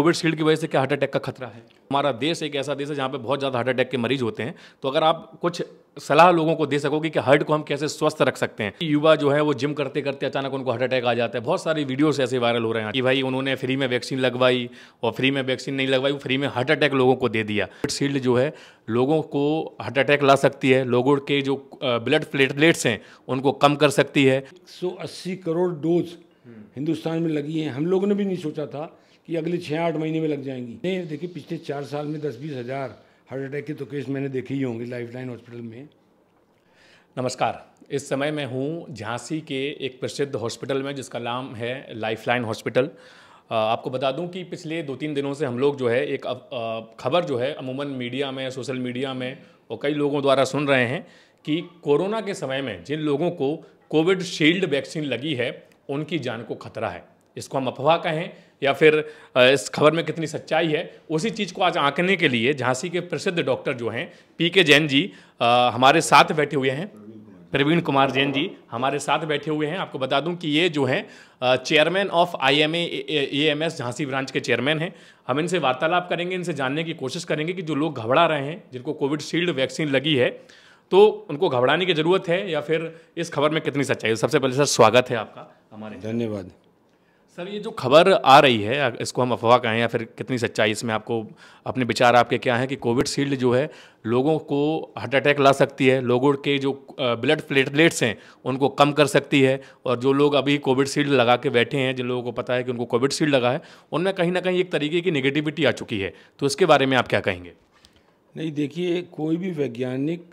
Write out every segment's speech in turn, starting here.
Covid shield की वजह से क्या हार्ट अटैक का खतरा है? हमारा देश एक ऐसा देश है जहाँ पे बहुत ज़्यादा हार्ट अटैक के मरीज होते हैं। तो अगर आप कुछ सलाह लोगों को दे सकोगे कि हार्ट को हम कैसे स्वस्थ रख सकते हैं। युवा जो है वो जिम करते करते अचानक उनको हार्ट अटैक आ जाता है। बहुत सारी वीडियोस ऐसे वायरल हो रहे हैं कि भाई उन्होंने फ्री में वैक्सीन लगवाई और फ्री में वैक्सीन नहीं लगवाई, वो फ्री में हार्ट अटैक लोगों को दे दिया। कोविड शील्ड जो है लोगों को हार्ट अटैक ला सकती है, लोगों के जो ब्लड प्लेटलेट्स हैं उनको कम कर सकती है। 180 करोड़ डोज हिंदुस्तान में लगी हैं। हम लोगों ने भी नहीं सोचा था कि अगले 6-8 महीने में लग जाएंगी। नहीं, देखिए पिछले 4 साल में 10-20 हज़ार हार्ट अटैक के तो केस मैंने देखे ही होंगे लाइफलाइन हॉस्पिटल में। नमस्कार, इस समय मैं हूँ झांसी के एक प्रसिद्ध हॉस्पिटल में जिसका नाम है लाइफलाइन हॉस्पिटल। आपको बता दूं कि पिछले 2-3 दिनों से हम लोग जो है एक खबर जो है अमूमन मीडिया में, सोशल मीडिया में और कई लोगों द्वारा सुन रहे हैं कि कोरोना के समय में जिन लोगों को कोविड शील्ड वैक्सीन लगी है उनकी जान को खतरा है। इसको हम अफवाह कहें या फिर इस खबर में कितनी सच्चाई है, उसी चीज़ को आज आंकने के लिए झांसी के प्रसिद्ध डॉक्टर जो हैं पीके जैन जी हमारे साथ बैठे हुए हैं। प्रवीण कुमार जैन जी हमारे साथ बैठे हुए हैं। आपको बता दूं कि ये जो हैं chairman of IMA-AMS Jhansi branch के चेयरमैन हैं। हम इनसे वार्तालाप करेंगे, इनसे जानने की कोशिश करेंगे कि जो लोग घबरा रहे हैं, जिनको कोविड शील्ड वैक्सीन लगी है, तो उनको घबराने की ज़रूरत है या फिर इस खबर में कितनी सच्चाई है। सबसे पहले सर स्वागत है आपका हमारे। धन्यवाद। सर ये जो खबर आ रही है, इसको हम अफवाह कहें या फिर कितनी सच्चाई, इसमें आपको अपने विचार आपके क्या हैं कि कोविड शील्ड जो है लोगों को हार्ट अटैक ला सकती है, लोगों के जो ब्लड प्लेटलेट्स हैं उनको कम कर सकती है, और जो लोग अभी कोविड शील्ड लगा के बैठे हैं, जिन लोगों को पता है कि उनको कोविड शील्ड लगा है, उनमें कहीं ना कहीं एक तरीके की नेगेटिविटी आ चुकी है। तो इसके बारे में आप क्या कहेंगे? नहीं, देखिए कोई भी वैज्ञानिक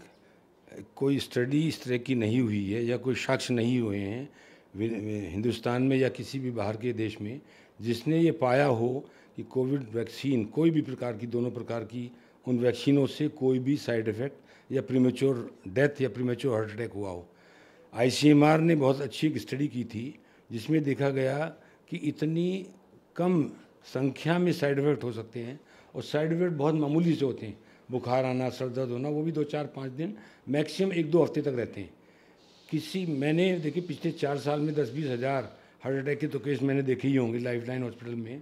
कोई स्टडी इस तरह की नहीं हुई है या कोई शख्स नहीं हुए हैं हिंदुस्तान में या किसी भी बाहर के देश में जिसने ये पाया हो कि कोविड वैक्सीन कोई भी प्रकार की, दोनों प्रकार की उन वैक्सीनों से कोई भी साइड इफ़ेक्ट या प्रीमेच्योर डेथ या प्रीमेच्योर हार्ट अटैक हुआ हो। ICMR ने बहुत अच्छी एक स्टडी की थी जिसमें देखा गया कि इतनी कम संख्या में साइड इफ़ेक्ट हो सकते हैं और साइड इफ़ेक्ट बहुत मामूली से होते हैं। बुखार आना, सर दर्द होना, वो भी 2-4-5 दिन, मैक्सिमम 1-2 हफ्ते तक रहते हैं। मैंने देखिए पिछले 4 साल में 10-20 हज़ार हार्ट अटैक के तो केस मैंने देखे ही होंगे लाइफलाइन हॉस्पिटल में।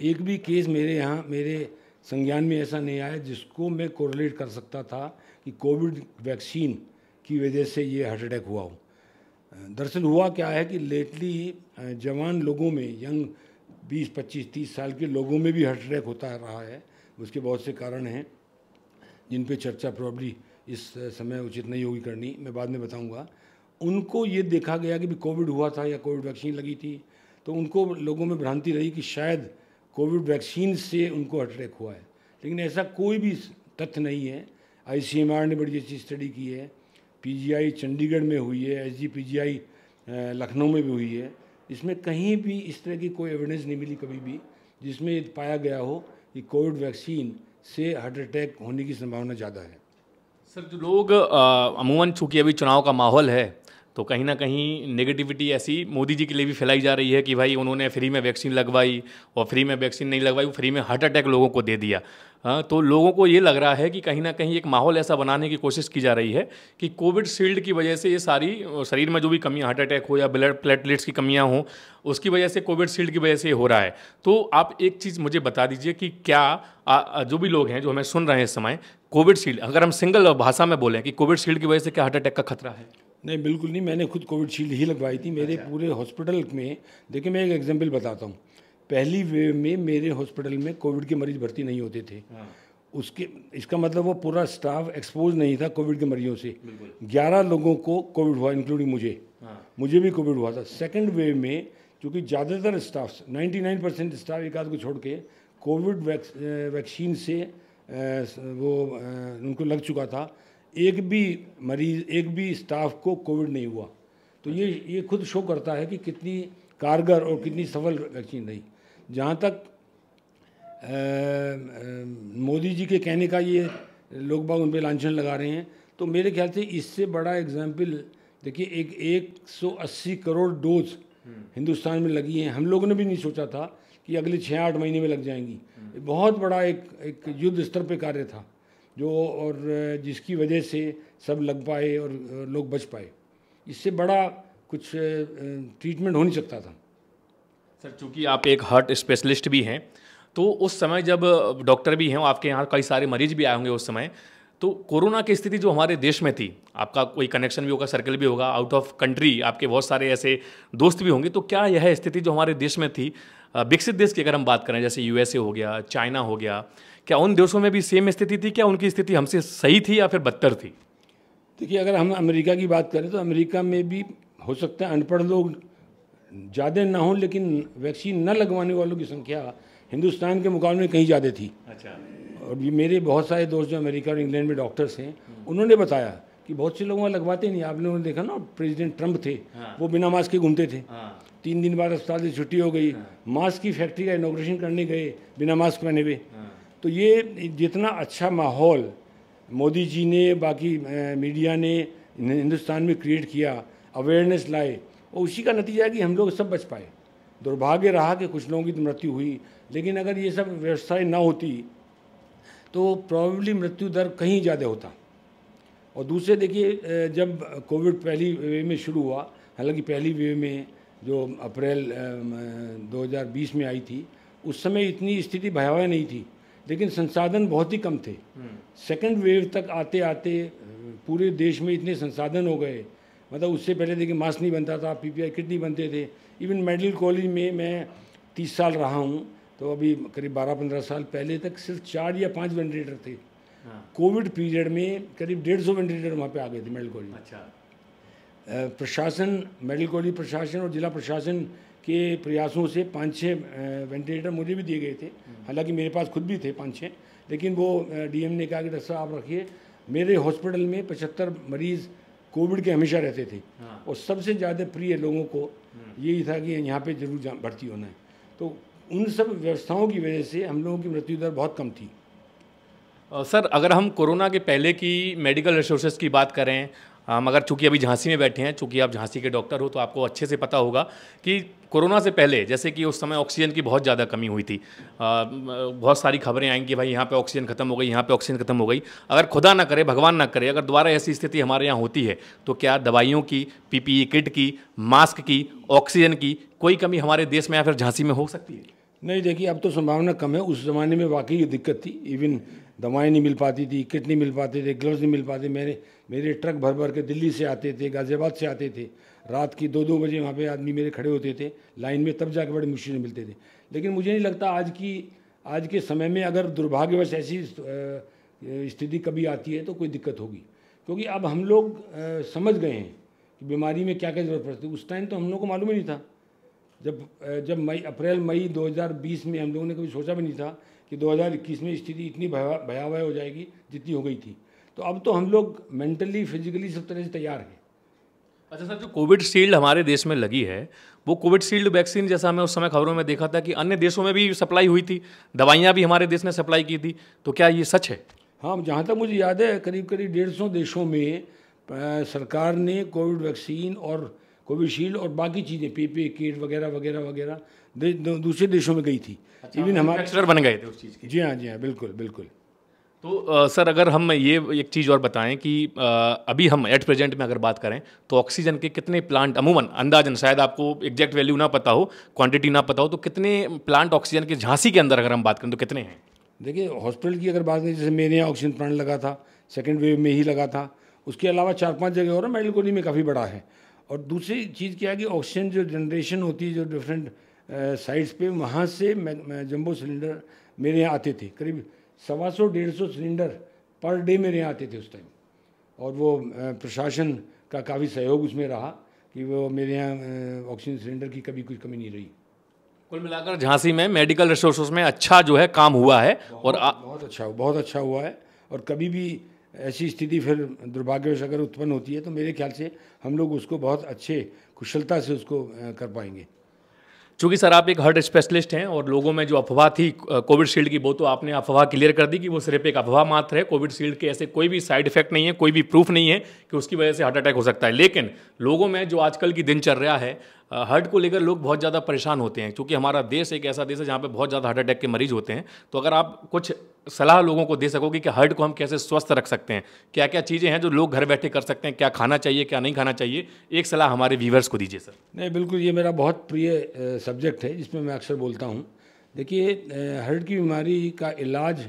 एक भी केस मेरे यहाँ मेरे संज्ञान में ऐसा नहीं आया जिसको मैं कोरिलेट कर सकता था कि कोविड वैक्सीन की वजह से ये हार्ट अटैक हुआ हो। दरअसल हुआ क्या है कि लेटली जवान लोगों में, यंग 20, 25, 30 साल के लोगों में भी हार्ट अटैक होता रहा है। उसके बहुत से कारण हैं जिन पे चर्चा प्रॉब्ली इस समय उचित नहीं होगी करनी, मैं बाद में बताऊंगा। उनको ये देखा गया कि भी कोविड हुआ था या कोविड वैक्सीन लगी थी, तो उनको लोगों में भ्रांति रही कि शायद कोविड वैक्सीन से उनको हार्ट अटैक हुआ है, लेकिन ऐसा कोई भी तथ्य नहीं है। ICMR ने बड़ी अच्छी स्टडी की है, PGI चंडीगढ़ में हुई है, SGPGI लखनऊ में भी हुई है। इसमें कहीं भी इस तरह की कोई एविडेंस नहीं मिली कभी भी जिसमें पाया गया हो कि कोविड वैक्सीन से हार्ट अटैक होने की संभावना ज़्यादा है। सर जो लोग अमूमन चूंकि अभी चुनाव का माहौल है तो कहीं ना कहीं नेगेटिविटी ऐसी मोदी जी के लिए भी फैलाई जा रही है कि भाई उन्होंने फ्री में वैक्सीन लगवाई और फ्री में वैक्सीन नहीं लगवाई, वो फ्री में हार्ट अटैक लोगों को दे दिया। तो लोगों को ये लग रहा है कि कहीं ना कहीं एक माहौल ऐसा बनाने की कोशिश की जा रही है कि कोविड शील्ड की वजह से ये सारी शरीर में जो भी कमियां, हार्ट अटैक हो या ब्लड प्लेटलेट्स की कमियां हो, उसकी वजह से, कोविड शील्ड की वजह से ये हो रहा है। तो आप एक चीज़ मुझे बता दीजिए कि क्या जो भी लोग हैं जो हमें सुन रहे हैं इस समय, कोविड शील्ड अगर हम सिंगल भाषा में बोलें कि कोविड शील्ड की वजह से क्या हार्ट अटैक का खतरा है? नहीं, बिल्कुल नहीं। मैंने खुद कोविड शील्ड ही लगवाई थी। मेरे पूरे हॉस्पिटल में, देखिए मैं एक एग्जांपल बताता हूँ। पहली वेव में मेरे हॉस्पिटल में कोविड के मरीज भर्ती नहीं होते थे। इसका मतलब वो पूरा स्टाफ एक्सपोज नहीं था कोविड के मरीजों से। 11 लोगों को कोविड हुआ, इंक्लूडिंग मुझे भी कोविड हुआ था। सेकेंड वेव में चूँकि ज़्यादातर स्टाफ, 99% स्टाफ एक आध को छोड़ के कोविड वैक्सीन से उनको लग चुका था। एक भी स्टाफ को कोविड नहीं हुआ। तो ये खुद शो करता है कि कितनी कारगर और कितनी सफल वैक्सीन रही। जहाँ तक मोदी जी के कहने का, ये लोग बाग उन पर लांछन लगा रहे हैं, तो मेरे ख्याल से इससे बड़ा एग्जाम्पल देखिए, 180 करोड़ डोज हिंदुस्तान में लगी हैं। हम लोगों ने भी नहीं सोचा था कि अगले 6-8 महीने में लग जाएंगी। बहुत बड़ा एक युद्ध स्तर पे कार्य था जो, और जिसकी वजह से सब लग पाए और लोग बच पाए। इससे बड़ा कुछ ट्रीटमेंट हो नहीं सकता था। सर चूंकि आप एक हार्ट स्पेशलिस्ट भी हैं, तो उस समय जब डॉक्टर भी हैं, आपके यहाँ कई सारे मरीज भी आए होंगे उस समय, तो कोरोना की स्थिति जो हमारे देश में थी, आपका कोई कनेक्शन भी होगा, सर्कल भी होगा, आउट ऑफ कंट्री आपके बहुत सारे ऐसे दोस्त भी होंगे, तो क्या यह स्थिति जो हमारे देश में थी, विकसित देश की अगर हम बात करें, जैसे यूएसए हो गया, चाइना हो गया, क्या उन देशों में भी सेम स्थिति थी? क्या उनकी स्थिति हमसे सही थी या फिर बदतर थी? देखिए, अगर हम अमेरिका की बात करें तो अमेरिका में भी हो सकता है अनपढ़ लोग ज़्यादा ना हो, लेकिन वैक्सीन न लगवाने वालों की संख्या हिंदुस्तान के मुकाबले में कहीं ज़्यादा थी। अच्छा। और ये मेरे बहुत सारे दोस्त जो अमेरिका और इंग्लैंड में डॉक्टर्स हैं, उन्होंने बताया कि बहुत से लोग वहाँ लगवाते नहीं। आपने उन्होंने देखा ना, प्रेसिडेंट ट्रंप थे, वो बिना मास्क के घूमते थे। 3 दिन बाद अस्पताल से छुट्टी हो गई, मास्क की फैक्ट्री का इनॉग्रेशन करने गए बिना मास्क पहने हुए। तो ये जितना अच्छा माहौल मोदी जी ने, बाकी मीडिया ने हिंदुस्तान में क्रिएट किया, अवेयरनेस लाए, और उसी का नतीजा है कि हम लोग सब बच पाए। दुर्भाग्य रहा कि कुछ लोगों की तो मृत्यु हुई, लेकिन अगर ये सब व्यवस्थाएं ना होती तो प्रॉबेबली मृत्यु दर कहीं ज़्यादा होता। और दूसरे देखिए, जब कोविड पहली वेव में शुरू हुआ, हालांकि पहली वेव में जो अप्रैल 2020 में आई थी, उस समय इतनी स्थिति भयावह नहीं थी, लेकिन संसाधन बहुत ही कम थे। सेकंड वेव तक आते आते पूरे देश में इतने संसाधन हो गए, मतलब उससे पहले देखिए मास्क नहीं बनता था, पीपीआई किट नहीं बनते थे। इवन मेडिकल कॉलेज में मैं 30 साल रहा हूँ, तो अभी करीब 12-15 साल पहले तक सिर्फ 4 या 5 वेंटिलेटर थे। कोविड पीरियड में करीब 150 वेंटिलेटर वहाँ पे आ गए थे मेडिकल कॉलेज में। अच्छा। प्रशासन, मेडिकल कॉलेज प्रशासन और जिला प्रशासन के प्रयासों से 5-6 वेंटिलेटर मुझे भी दिए गए थे। हालांकि मेरे पास खुद भी थे 5-6, लेकिन वो डीएम ने कहा कि डॉक्टर साहब आप रखिए। मेरे हॉस्पिटल में 75 मरीज़ कोविड के हमेशा रहते थे। और सबसे ज़्यादा प्रिय लोगों को यही था कि यहाँ पे जरूर भर्ती होना है। तो उन सब व्यवस्थाओं की वजह से हम लोगों की मृत्यु दर बहुत कम थी। सर अगर हम कोरोना के पहले की मेडिकल रिसोर्सेज की बात करें, हम अगर चूंकि अभी झांसी में बैठे हैं, चूंकि आप झांसी के डॉक्टर हो, तो आपको अच्छे से पता होगा कि कोरोना से पहले जैसे कि उस समय ऑक्सीजन की बहुत ज़्यादा कमी हुई थी। बहुत सारी खबरें आएंगी कि भाई यहाँ पे ऑक्सीजन खत्म हो गई, यहाँ पे ऑक्सीजन खत्म हो गई। अगर खुदा ना करे, भगवान ना करे, अगर दोबारा ऐसी स्थिति हमारे यहाँ होती है, तो क्या दवाइयों की, पीपीई किट की, मास्क की, ऑक्सीजन की कोई कमी हमारे देश में या फिर झांसी में हो सकती है? नहीं, देखिए अब तो संभावना कम है। उस ज़माने में वाकई ये दिक्कत थी। इवन दवाएं नहीं मिल पाती थी, किट नहीं मिल पाते थे, ग्लव्स नहीं मिल पाते। मेरे ट्रक भर भर के दिल्ली से आते थे, गाज़ियाबाद से आते थे। रात की 2-2 बजे वहाँ पे आदमी मेरे खड़े होते थे लाइन में, तब जाके बड़ी मुश्किल से मिलते थे। लेकिन मुझे नहीं लगता आज के समय में अगर दुर्भाग्यवश ऐसी स्थिति कभी आती है तो कोई दिक्कत होगी, क्योंकि अब हम लोग समझ गए हैं कि बीमारी में क्या क्या ज़रूरत पड़ती है। उस टाइम तो हम लोग को मालूम ही नहीं था। जब अप्रैल मई 2020 में हम लोगों ने कभी सोचा भी नहीं था कि 2021 में स्थिति इतनी भयावह हो जाएगी जितनी हो गई थी। तो अब तो हम लोग मेंटली, फिजिकली सब तरह से तैयार हैं। अच्छा सर, जो कोविड शील्ड हमारे देश में लगी है, वो कोविड शील्ड वैक्सीन, जैसा हमें उस समय खबरों में देखा था कि अन्य देशों में भी सप्लाई हुई थी, दवाइयाँ भी हमारे देश ने सप्लाई की थी, तो क्या ये सच है? हाँ, जहाँ तक मुझे याद है करीब 150 देशों में सरकार ने कोविड वैक्सीन और कोविशील्ड और बाकी चीज़ें, पीपीई किट वगैरह वगैरह वगैरह दूसरे देशों में गई थी। इवन हमारे बन गए थे उस चीज़ के। जी हाँ, बिल्कुल बिल्कुल। तो सर अगर हम ये एक चीज़ और बताएं कि अभी हम एट प्रेजेंट में अगर बात करें तो ऑक्सीजन के कितने प्लांट, अमूमन अंदाजन, शायद आपको एग्जैक्ट वैल्यू ना पता हो, क्वांटिटी ना पता हो, तो कितने प्लांट ऑक्सीजन के झांसी के अंदर अगर हम बात करें तो कितने हैं? देखिए, हॉस्पिटल की अगर बात करें, जैसे मेरे यहाँ ऑक्सीजन प्लांट लगा था, सेकेंड वेव में ही लगा था। उसके अलावा 4-5 जगह और मेडिकल कॉलेज में काफ़ी बड़ा है। और दूसरी चीज़ क्या है कि ऑक्सीजन जो जनरेशन होती है जो डिफरेंट साइट्स पे, वहाँ से जंबो सिलेंडर मेरे यहाँ आते थे। करीब 125-150 सिलेंडर पर डे मेरे यहाँ आते थे उस टाइम। और वो प्रशासन का काफ़ी सहयोग उसमें रहा कि वो मेरे यहाँ ऑक्सीजन सिलेंडर की कभी कुछ कमी नहीं रही। कुल मिलाकर झांसी में मेडिकल रिसोर्सेज में अच्छा जो है काम हुआ है, और बहुत अच्छा हुआ है। और कभी भी ऐसी स्थिति फिर दुर्भाग्यवश अगर उत्पन्न होती है तो मेरे ख्याल से हम लोग उसको बहुत अच्छे कुशलता से उसको कर पाएंगे। चूँकि सर आप एक हार्ट स्पेशलिस्ट हैं और लोगों में जो अफवाह थी कोविड शील्ड की, वो तो आपने अफवाह क्लियर कर दी कि वो सिर्फ एक अफवाह मात्र है। कोविड शील्ड के ऐसे कोई भी साइड इफेक्ट नहीं है, कोई भी प्रूफ नहीं है कि उसकी वजह से हार्ट अटैक हो सकता है। लेकिन लोगों में जो आजकल की दिनचर्या है, हार्ट को लेकर लोग बहुत ज़्यादा परेशान होते हैं, क्योंकि हमारा देश एक ऐसा देश है जहाँ पे बहुत ज़्यादा हार्ट अटैक के मरीज होते हैं। तो अगर आप कुछ सलाह लोगों को दे सकोगे कि हार्ट को हम कैसे स्वस्थ रख सकते हैं, क्या क्या चीज़ें हैं जो लोग घर बैठे कर सकते हैं, क्या खाना चाहिए क्या नहीं खाना चाहिए, एक सलाह हमारे व्यूवर्स को दीजिए सर। नहीं, बिल्कुल, ये मेरा बहुत प्रिय सब्जेक्ट है जिसमें मैं अक्सर बोलता हूँ। देखिए, हार्ट की बीमारी का इलाज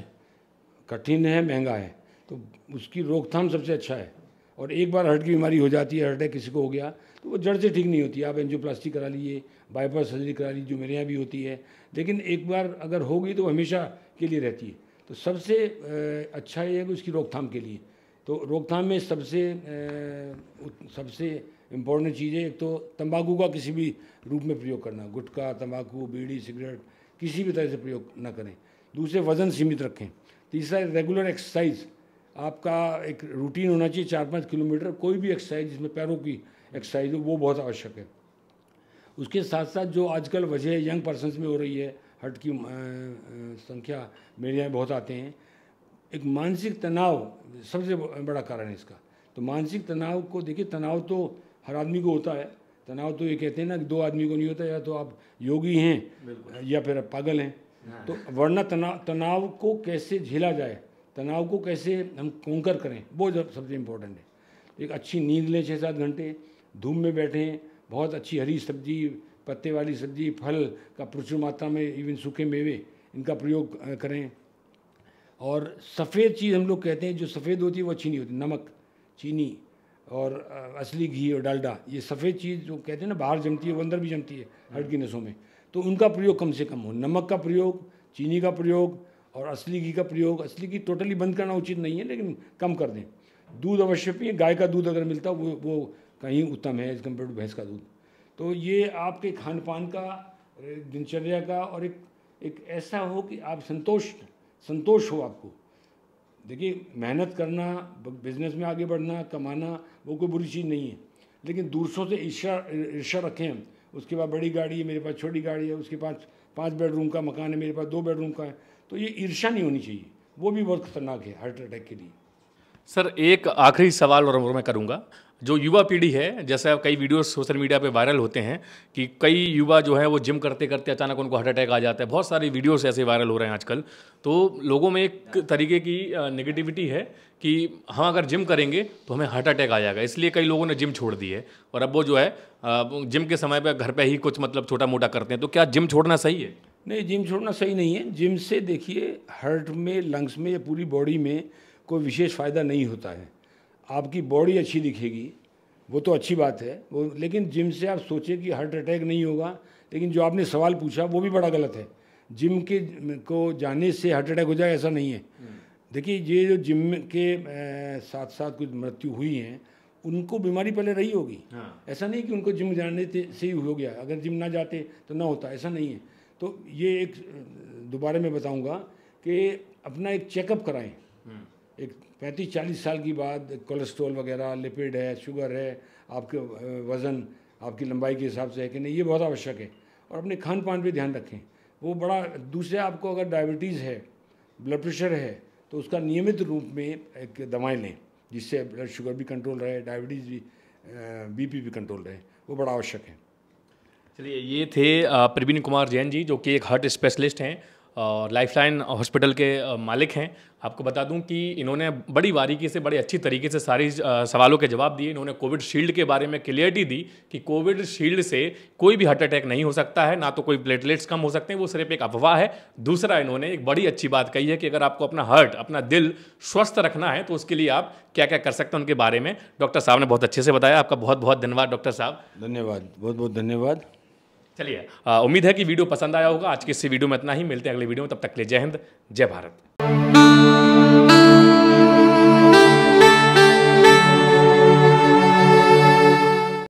कठिन है, महंगा है, तो उसकी रोकथाम सबसे अच्छा है। और एक बार हार्ट की बीमारी हो जाती है, हार्ट अटैक किसी को हो गया, तो वो जड़ से ठीक नहीं होती। आप एंजियोप्लास्टी करा लीजिए, बाईपास सर्जरी करा लीजिए, जो मेरे यहाँ भी होती है, लेकिन एक बार अगर हो गई तो हमेशा के लिए रहती है। तो सबसे अच्छा ये है कि उसकी रोकथाम के लिए, तो रोकथाम में सबसे इम्पोर्टेंट चीज़ है, एक तो तंबाकू का किसी भी रूप में प्रयोग करना, गुटखा, तंबाकू, बीड़ी, सिगरेट किसी भी तरह से प्रयोग ना करें। दूसरे, वज़न सीमित रखें। तीसरा, रेगुलर एक्सरसाइज, आपका एक रूटीन होना चाहिए, 4-5 किलोमीटर कोई भी एक्सरसाइज जिसमें पैरों की एक्सरसाइज हो, वो बहुत आवश्यक है। उसके साथ साथ जो आजकल वजह यंग पर्सनस में हो रही है, हार्ट की संख्या मेरे यहाँ बहुत आते हैं, एक मानसिक तनाव सबसे बड़ा कारण है इसका। तो मानसिक तनाव को देखिए, तनाव तो हर आदमी को होता है। तनाव तो ये कहते हैं ना कि 2 आदमी को नहीं होता, या तो आप योगी हैं या फिर आप पागल हैं। तो वरना तनाव को कैसे झेला जाए, तनाव को कैसे हम कॉन्कर करें, वो सबसे इम्पोर्टेंट है। एक अच्छी नींद लें 6-7 घंटे, धूप में बैठें, बहुत अच्छी हरी सब्जी, पत्ते वाली सब्जी, फल का प्रचुर मात्रा में, इवन सूखे मेवे, इनका प्रयोग करें। और सफ़ेद चीज़ हम लोग कहते हैं, जो सफ़ेद होती है वो अच्छी नहीं होती, नमक, चीनी और असली घी और डालडा, ये सफ़ेद चीज़ जो कहते हैं ना बाहर जमती है, वो अंदर भी जमती है हार्ट की नसों में, तो उनका प्रयोग कम से कम हो। नमक का प्रयोग, चीनी का प्रयोग और असली घी का प्रयोग, असली घी टोटली बंद करना उचित नहीं है, लेकिन कम कर दें। दूध अवश्य पिए, गाय का दूध अगर मिलता वो कहीं उत्तम है एज कम्पेयर टू भैंस का दूध। तो ये आपके खान पान का, दिनचर्या का, और एक ऐसा हो कि आप संतोष हो आपको। देखिए, मेहनत करना, बिजनेस में आगे बढ़ना, कमाना, वो कोई बुरी चीज़ नहीं है, लेकिन दूसरों से ईर्ष्या रखें हम। उसके बाद बड़ी गाड़ी है, मेरे पास छोटी गाड़ी है, उसके पास 5 बेडरूम का मकान है, मेरे पास 2 बेडरूम का है, तो ये ईर्ष्या नहीं होनी चाहिए, वो भी बहुत खतरनाक है हार्ट अटैक के लिए। सर, एक आखिरी सवाल और मैं करूंगा, जो युवा पीढ़ी है, जैसे कई वीडियोस सोशल मीडिया पे वायरल होते हैं कि कई युवा जो है वो जिम करते करते अचानक उनको हार्ट अटैक आ जाता है, बहुत सारी वीडियोस ऐसे वायरल हो रहे हैं आजकल। तो लोगों में एक तरीके की नेगेटिविटी है कि हम अगर जिम करेंगे तो हमें हार्ट अटैक आ जाएगा, इसलिए कई लोगों ने जिम छोड़ दी है और अब वो जो है जिम के समय पर घर पर ही कुछ मतलब छोटा मोटा करते हैं। तो क्या जिम छोड़ना सही है? नहीं, जिम छोड़ना सही नहीं है। जिम से देखिए, हार्ट में, लंग्स में या पूरी बॉडी में कोई विशेष फ़ायदा नहीं होता है। आपकी बॉडी अच्छी दिखेगी, वो तो अच्छी बात है वो, लेकिन जिम से आप सोचें कि हार्ट अटैक नहीं होगा, लेकिन जो आपने सवाल पूछा वो भी बड़ा गलत है। जिम को जाने से हार्ट अटैक हो जाए, ऐसा नहीं है। देखिए, ये जो जिम के साथ साथ कुछ मृत्यु हुई हैं, उनको बीमारी पहले रही होगी। ऐसा नहीं कि उनको जिम जाने से ही हो गया, अगर जिम ना जाते तो ना होता, ऐसा नहीं है। तो ये एक दोबारा मैं बताऊंगा कि अपना एक चेकअप कराएं। एक 35-40 साल की बाद कोलेस्ट्रॉल वगैरह, लिपिड है, शुगर है, आपके वज़न आपकी लंबाई के हिसाब से है कि नहीं, ये बहुत आवश्यक है। और अपने खान पान पे ध्यान रखें, वो बड़ा। दूसरे, आपको अगर डायबिटीज़ है, ब्लड प्रेशर है, तो उसका नियमित रूप में एक दवाएं लें, जिससे ब्लड शुगर भी कंट्रोल रहे, डायबिटीज़ भी, बीपी भी कंट्रोल रहे, वो बड़ा आवश्यक है। चलिए, ये थे प्रवीण कुमार जैन जी, जो कि एक हार्ट स्पेशलिस्ट हैं और लाइफलाइन हॉस्पिटल के मालिक हैं। आपको बता दूं कि इन्होंने बड़ी बारीकी से, बड़े अच्छी तरीके से सारी सवालों के जवाब दिए। इन्होंने कोविड शील्ड के बारे में क्लियरिटी दी कि कोविड शील्ड से कोई भी हार्ट अटैक नहीं हो सकता है, ना तो कोई प्लेटलेट्स कम हो सकते हैं, वो सिर्फ एक अफवाह है। दूसरा, इन्होंने एक बड़ी अच्छी बात कही है कि अगर आपको अपना हार्ट, अपना दिल स्वस्थ रखना है तो उसके लिए आप क्या क्या कर सकते हैं, उनके बारे में डॉक्टर साहब ने बहुत अच्छे से बताया। आपका बहुत बहुत धन्यवाद डॉक्टर साहब। धन्यवाद, बहुत बहुत धन्यवाद। चलिए, उम्मीद है कि वीडियो पसंद आया होगा। आज के इस वीडियो में इतना ही, मिलते हैं अगले वीडियो में, तब तक के लिए जय हिंद, जय भारत।